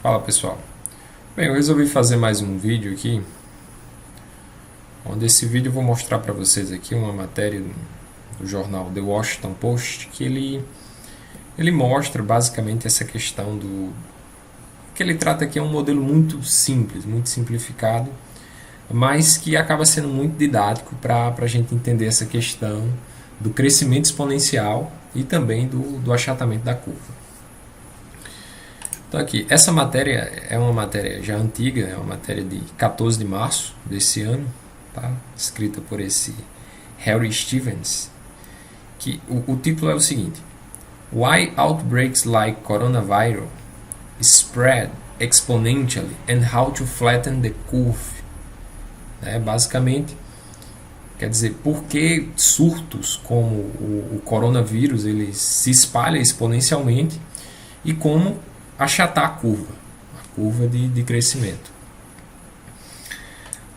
Fala pessoal, bem, eu resolvi fazer mais um vídeo aqui, onde esse vídeo eu vou mostrar para vocês aqui uma matéria do jornal The Washington Post, que ele mostra basicamente essa questão que ele trata aqui é um modelo muito simples, muito simplificado, mas que acaba sendo muito didático para a gente entender essa questão do crescimento exponencial e também do achatamento da curva. Então aqui, essa matéria é uma matéria já antiga, é uma matéria de 14 de março desse ano, tá? Escrita por esse Harry Stevens, que o título é o seguinte: Why outbreaks like coronavirus spread exponentially and how to flatten the curve. Basicamente, quer dizer, por que surtos como o coronavírus ele se espalha exponencialmente e como achatar a curva de crescimento.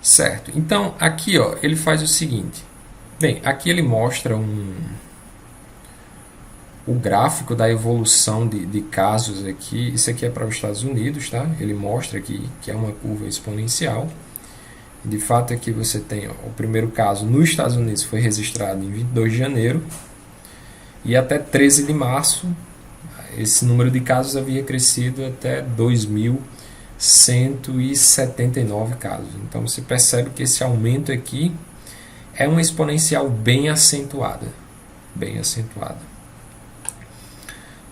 Certo, então aqui ele faz o seguinte. Bem, aqui ele mostra o gráfico da evolução de casos aqui. Isso aqui é para os Estados Unidos, tá? Ele mostra aqui que é uma curva exponencial. De fato, aqui você tem o primeiro caso nos Estados Unidos foi registrado em 22 de janeiro e até 13 de março esse número de casos havia crescido até 2.179 casos. Então você percebe que esse aumento aqui é uma exponencial bem acentuada. Bem acentuada.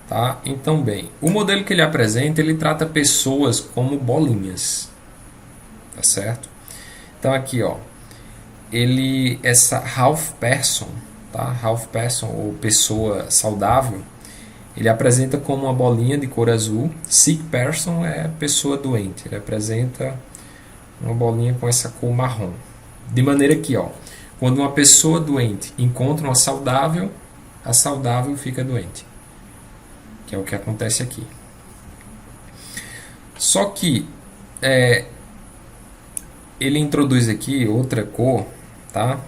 Tá? Então, bem, o modelo que ele apresenta, ele trata pessoas como bolinhas. Tá certo? Então aqui, essa half person, tá? Half person ou pessoa saudável, ele apresenta como uma bolinha de cor azul. Sick person é pessoa doente. Ele apresenta uma bolinha com essa cor marrom. De maneira que, quando uma pessoa doente encontra uma saudável, a saudável fica doente. Que é o que acontece aqui. Só que ele introduz aqui outra cor, tá?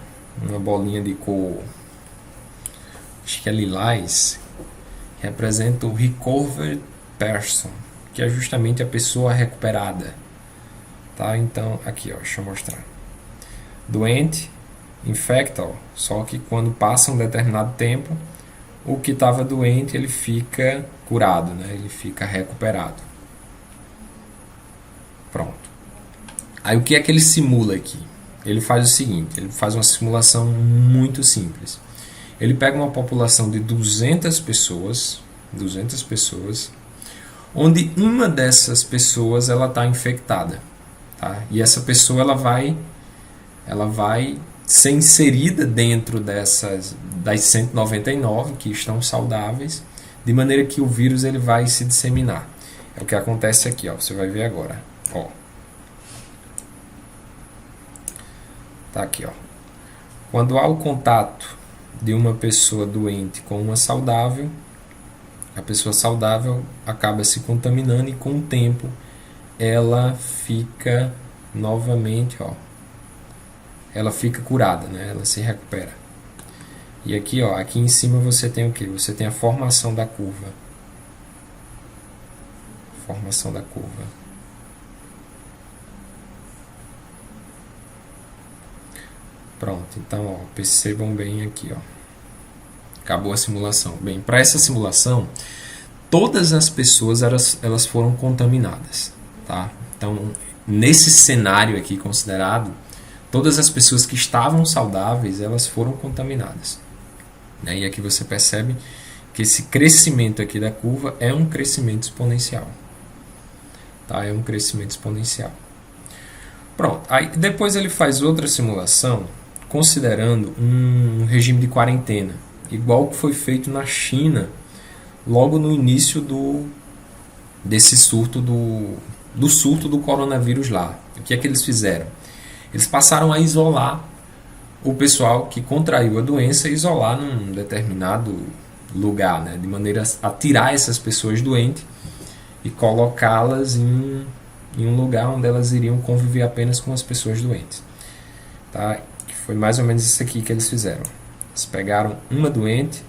Uma bolinha de cor, acho que é lilás, representa o recovered person, que é justamente a pessoa recuperada. Tá? Então, aqui, deixa eu mostrar. Doente, infecta, só que quando passa um determinado tempo, o que estava doente, ele fica curado, né? Ele fica recuperado. Pronto. Aí o que é que ele simula aqui? Ele faz o seguinte, ele faz uma simulação muito simples. Ele pega uma população de 200 pessoas, onde uma dessas pessoas ela está infectada, tá? E essa pessoa ela vai ser inserida dentro das 199 que estão saudáveis, de maneira que o vírus ele vai se disseminar. É o que acontece aqui, você vai ver agora. Tá aqui, Quando há o contato de uma pessoa doente com uma saudável, a pessoa saudável acaba se contaminando e com o tempo ela fica novamente, ela fica curada, né? Ela se recupera. E aqui, aqui em cima você tem o que? Você tem a formação da curva. Formação da curva. Pronto, então percebam bem aqui, acabou a simulação. Bem, para essa simulação, todas as pessoas elas foram contaminadas, tá? Então, nesse cenário aqui considerado, todas as pessoas que estavam saudáveis, elas foram contaminadas. E aqui você percebe que esse crescimento aqui da curva é um crescimento exponencial. Tá? É um crescimento exponencial. Pronto, aí depois ele faz outra simulação considerando um regime de quarentena, igual que foi feito na China logo no início desse surto do surto do coronavírus lá. O que é que eles fizeram? Eles passaram a isolar o pessoal que contraiu a doença, isolar num determinado lugar, né? De maneira a tirar essas pessoas doentes e colocá-las em um lugar onde elas iriam conviver apenas com as pessoas doentes. Tá? Foi mais ou menos isso aqui que eles fizeram. Eles pegaram uma doente,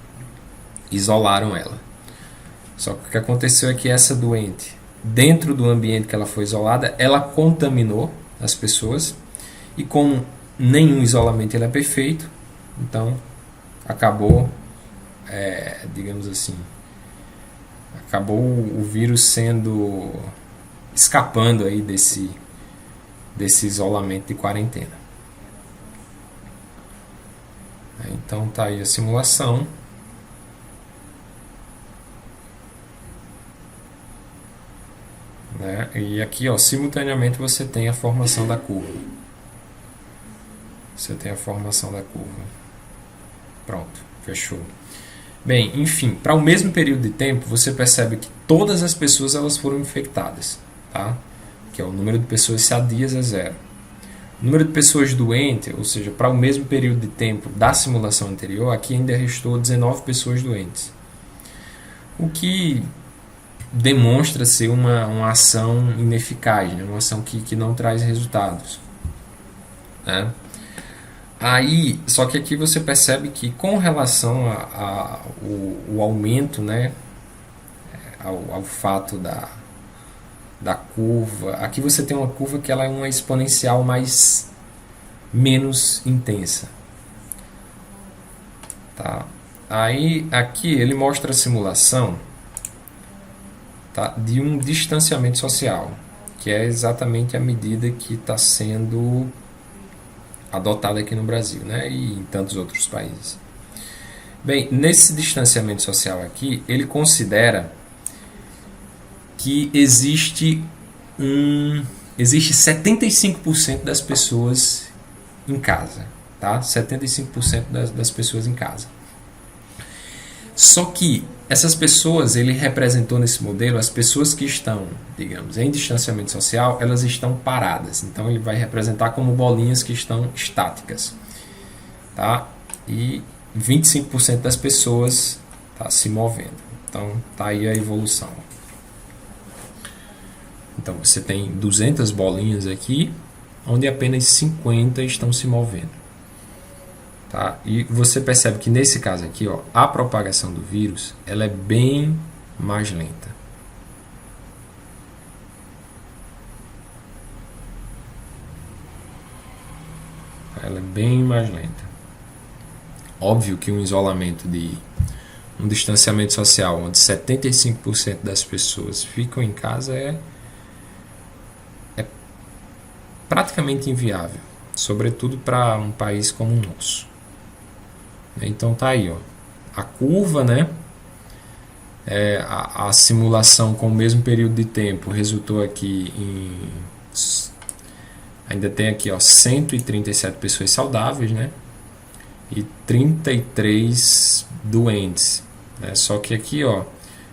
isolaram ela. Só que o que aconteceu é que essa doente dentro do ambiente que ela foi isolada, ela contaminou as pessoas, e como nenhum isolamento ele é perfeito, então acabou, digamos assim, acabou o vírus sendo escapando aí desse isolamento de quarentena. Então tá aí a simulação. Né? E aqui, ó, simultaneamente você tem a formação da curva. Você tem a formação da curva. Pronto, fechou. Bem, enfim, para o mesmo período de tempo, você percebe que todas as pessoas elas foram infectadas, tá? Que é o número de pessoas sadias é 0. O número de pessoas doentes, ou seja, para o mesmo período de tempo da simulação anterior, aqui ainda restou 19 pessoas doentes. O que demonstra ser uma ação ineficaz, né? Uma ação que não traz resultados. Né? Aí, só que aqui você percebe que com relação ao aumento, né, ao fato da curva, aqui você tem uma curva que ela é uma exponencial menos intensa. Tá? Aí aqui ele mostra a simulação, tá, de um distanciamento social, que é exatamente a medida que está sendo adotada aqui no Brasil, né, e em tantos outros países. Bem, nesse distanciamento social aqui, ele considera que existe 75% das pessoas em casa, tá? 75% das pessoas em casa. Só que essas pessoas, ele representou nesse modelo as pessoas que estão, digamos, em distanciamento social, elas estão paradas. Então ele vai representar como bolinhas que estão estáticas, tá? E 25% das pessoas tá se movendo. Então tá aí a evolução. Então você tem 200 bolinhas aqui, onde apenas 50 estão se movendo. Tá? E você percebe que nesse caso aqui, ó, a propagação do vírus ela é bem mais lenta. Ela é bem mais lenta. Óbvio que um isolamento um distanciamento social onde 75% das pessoas ficam em casa é praticamente inviável, sobretudo para um país como o nosso. Então tá aí, ó, a curva, né? A simulação com o mesmo período de tempo resultou aqui ainda tem aqui, ó, 137 pessoas saudáveis, né? E 33 doentes, né? Só que aqui, ó,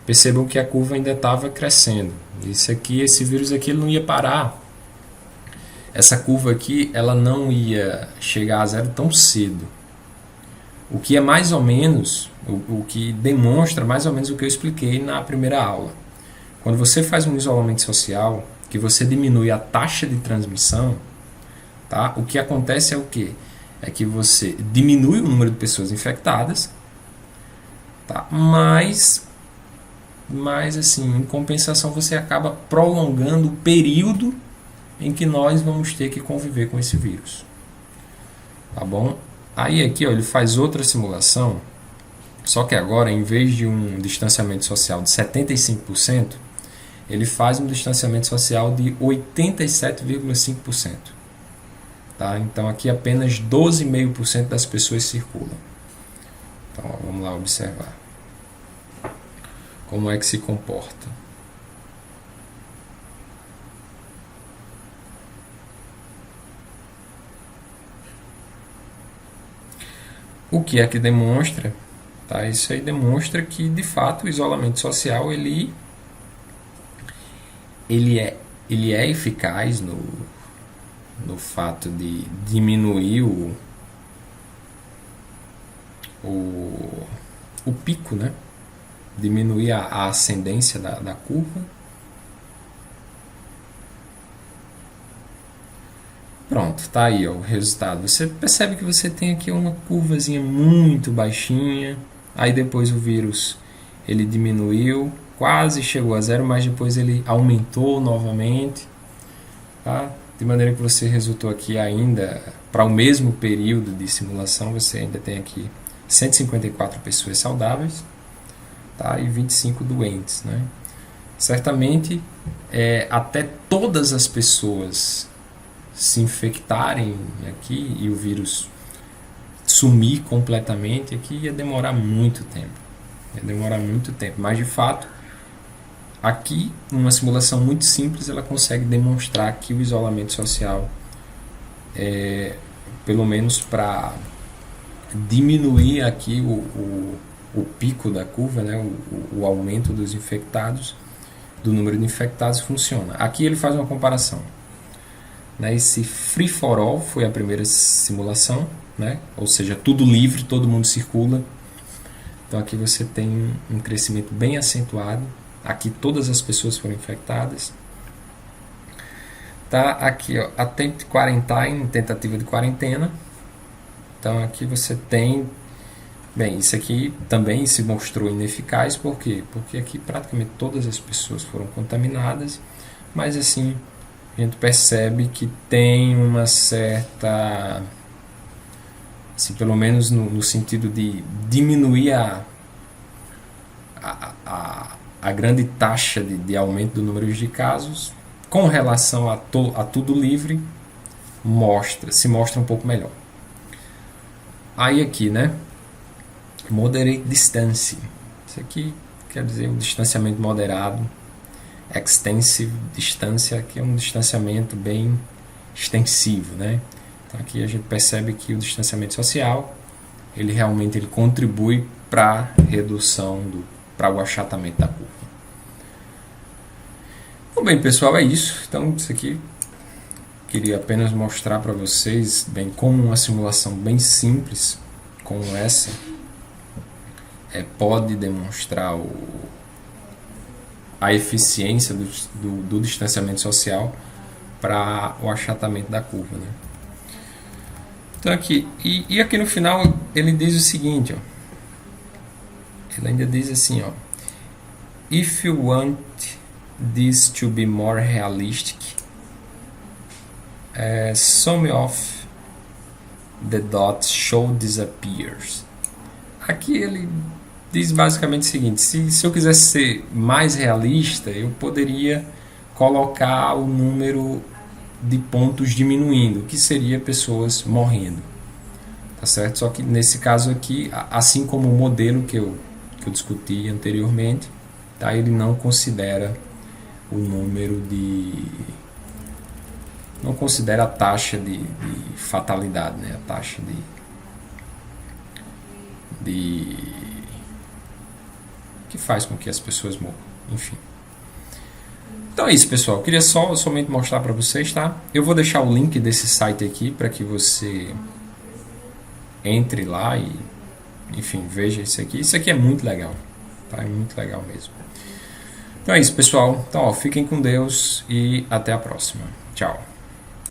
percebam que a curva ainda estava crescendo. Esse vírus aqui ele não ia parar. Essa curva aqui ela não ia chegar a zero tão cedo. O que é mais ou menos, o que demonstra mais ou menos o que eu expliquei na primeira aula. Quando você faz um isolamento social, que você diminui a taxa de transmissão, tá? O que acontece é o quê? É que você diminui o número de pessoas infectadas, tá? Mas assim, em compensação você acaba prolongando o período em que nós vamos ter que conviver com esse vírus. Tá bom? Aí aqui, ó, ele faz outra simulação, só que agora, em vez de um distanciamento social de 75%, ele faz um distanciamento social de 87,5%. Tá? Então aqui apenas 12,5% das pessoas circulam. Então ó, vamos lá observar como é que se comporta. O que é que demonstra? Tá? Isso aí demonstra que, de fato, o isolamento social ele é eficaz no fato de diminuir o pico, né? Diminuir a ascendência da curva. Pronto, tá aí ó, o resultado. Você percebe que você tem aqui uma curvazinha muito baixinha, aí depois o vírus ele diminuiu, quase chegou a zero, mas depois ele aumentou novamente, tá? De maneira que você resultou aqui ainda, para o mesmo período de simulação, você ainda tem aqui 154 pessoas saudáveis, tá? E 25 doentes, né? Certamente, até todas as pessoas se infectarem aqui e o vírus sumir completamente aqui ia demorar muito tempo. Mas de fato, aqui, numa simulação muito simples, ela consegue demonstrar que o isolamento social, pelo menos para diminuir aqui o pico da curva, né, o aumento dos infectados, do número de infectados, funciona. Aqui ele faz uma comparação. Né, esse free for all foi a primeira simulação, né, ou seja, tudo livre, todo mundo circula. Então aqui você tem um crescimento bem acentuado. Aqui todas as pessoas foram infectadas. Tá aqui, ó, attempt quarantine, tentativa de quarentena. Então aqui você tem, bem, isso aqui também se mostrou ineficaz. Por quê? Porque aqui praticamente todas as pessoas foram contaminadas, mas assim a gente percebe que tem uma certa, assim, pelo menos no sentido de diminuir a grande taxa de aumento do número de casos com relação a tudo livre, se mostra um pouco melhor. Aí aqui, né? Moderate distance. Isso aqui quer dizer um distanciamento moderado. Extensive distância, que é um distanciamento bem extensivo, né? Então aqui a gente percebe que o distanciamento social, ele realmente contribui para a redução, para o achatamento da curva. Então, bem, pessoal, é isso. Então, isso aqui queria apenas mostrar para vocês, bem, como uma simulação bem simples como essa pode demonstrar a eficiência do distanciamento social para o achatamento da curva, né? Então aqui, e aqui no final ele diz o seguinte, ó, ele ainda diz assim, ó, if you want this to be more realistic, some of the dots show disappears. Aqui ele diz basicamente o seguinte, se eu quisesse ser mais realista, eu poderia colocar o número de pontos diminuindo, que seria pessoas morrendo, tá certo? Só que nesse caso aqui, assim como o modelo que eu discuti anteriormente, tá? Ele não considera o número não considera a taxa de fatalidade, né? A taxa que faz com que as pessoas morram, enfim. Então é isso, pessoal. Eu queria somente mostrar para vocês, tá? Eu vou deixar o link desse site aqui para que você entre lá e, enfim, veja isso aqui. Isso aqui é muito legal, tá? É muito legal mesmo. Então é isso, pessoal. Então, ó, fiquem com Deus e até a próxima. Tchau.